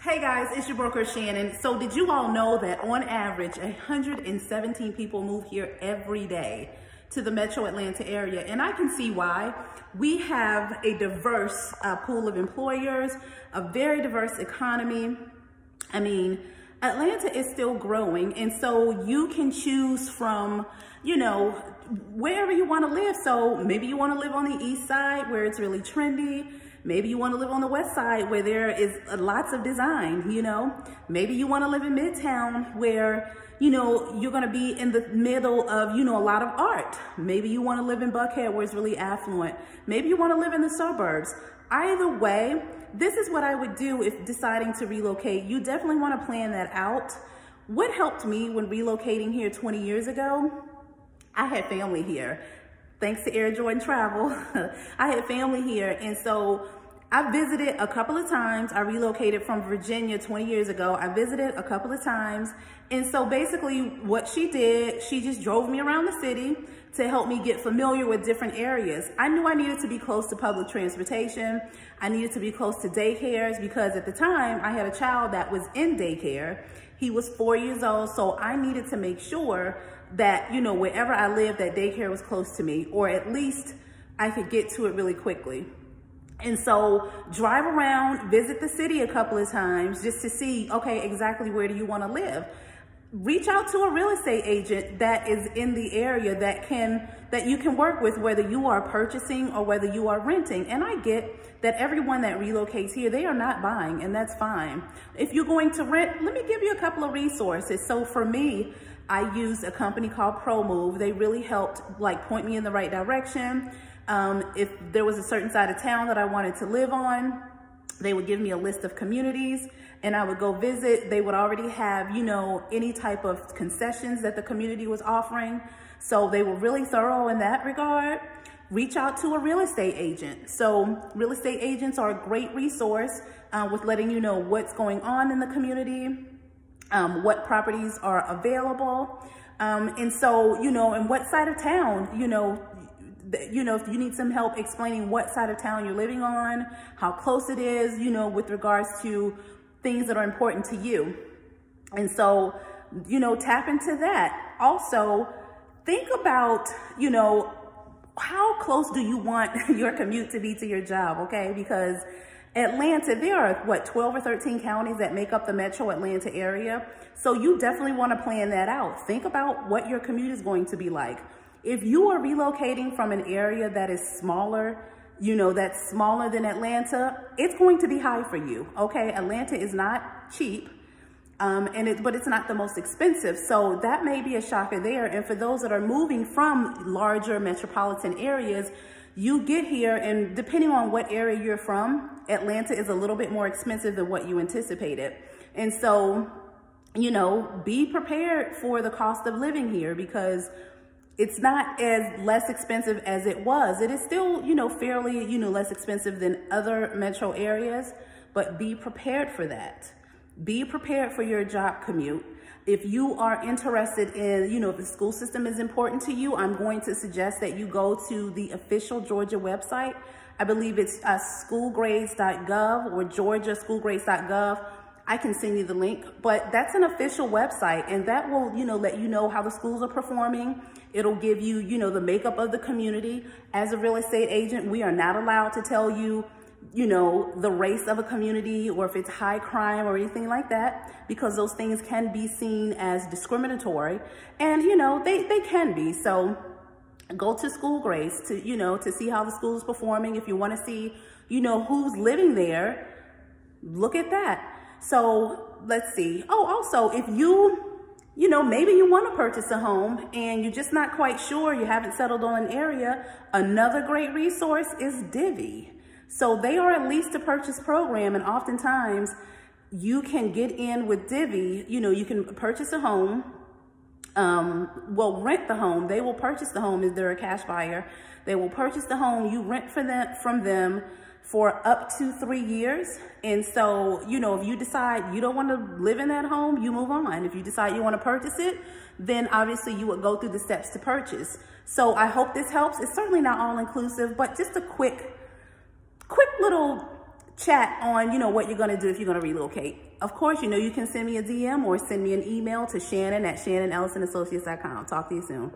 Hey guys, it's your broker Shannon. So did you all know that on average 117 people move here every day to the metro Atlanta area? And I can see why. We have a diverse pool of employers, a very diverse economy. I mean, Atlanta is still growing, and so you can choose from, wherever you want to live. So maybe you want to live on the east side where it's really trendy. Maybe you want to live on the west side where there is lots of design, Maybe you want to live in Midtown where, you're going to be in the middle of, a lot of art. Maybe you want to live in Buckhead where it's really affluent. Maybe you want to live in the suburbs. Either way, this is what I would do if deciding to relocate. You definitely want to plan that out. What helped me when relocating here 20 years ago? I had family here. Thanks to Air Jordan Travel, I had family here. And so I visited a couple of times. I relocated from Virginia 20 years ago. I visited a couple of times. And so basically what she did, she just drove me around the city to help me get familiar with different areas. I knew I needed to be close to public transportation. I needed to be close to daycares because at the time I had a child that was in daycare. He was 4 years old, so I needed to make sure that, wherever I lived, that daycare was close to me, or at least I could get to it really quickly. And so drive around, visit the city a couple of times just to see, okay, exactly where do you want to live? Reach out to a real estate agent that is in the area that you can work with, whether you are purchasing or whether you are renting. And I get that everyone that relocates here, they are not buying, and that's fine. If you're going to rent, let me give you a couple of resources. So for me, I used a company called Personable. They really helped point me in the right direction. If there was a certain side of town that I wanted to live on, they would give me a list of communities and I would go visit. They would already have, any type of concessions that the community was offering. So they were really thorough in that regard. Reach out to a real estate agent. So real estate agents are a great resource with letting you know what's going on in the community, what properties are available. And so, and what side of town, if you need some help explaining what side of town you're living on, how close it is, with regards to things that are important to you. And so, tap into that. Also, think about, how close do you want your commute to be to your job, okay? Because Atlanta, there are 12 or 13 counties that make up the metro Atlanta area. So you definitely want to plan that out. Think about what your commute is going to be like. If you are relocating from an area that is smaller, that's smaller than Atlanta, it's going to be high for you, okay? Atlanta is not cheap, but it's not the most expensive. So that may be a shocker there. And for those that are moving from larger metropolitan areas, you get here and depending on what area you're from, Atlanta is a little bit more expensive than what you anticipated. And so, be prepared for the cost of living here because it's not as less expensive as it was. It is still, fairly, less expensive than other metro areas, but be prepared for that. Be prepared for your job commute. If you are interested in, if the school system is important to you, I'm going to suggest that you go to the official Georgia website. I believe it's schoolgrades.gov or georgiaschoolgrades.gov. I can send you the link, but that's an official website and that will, let you know how the schools are performing. It'll give you, the makeup of the community. As a real estate agent, we are not allowed to tell you, the race of a community or if it's high crime or anything like that, because those things can be seen as discriminatory and, they can be. So go to School Grades to, to see how the school is performing. If you want to see, who's living there, look at that. So let's see. Oh, also, if maybe you want to purchase a home and you're just not quite sure, you haven't settled on an area, another great resource is Divvy. So they are a lease to purchase program, and oftentimes you can get in with Divvy. You can purchase a home, rent the home. They will purchase the home if they're a cash buyer. They will purchase the home. You rent from them for up to 3 years. And so, if you decide you don't want to live in that home, you move on. If you decide you want to purchase it, then obviously you would go through the steps to purchase. So I hope this helps. It's certainly not all inclusive, but just a quick little chat on, you know, what you're going to do if you're going to relocate. Of course, you know, you can send me a DM or send me an email to Shannon at shannonellisonassociates.com. Talk to you soon.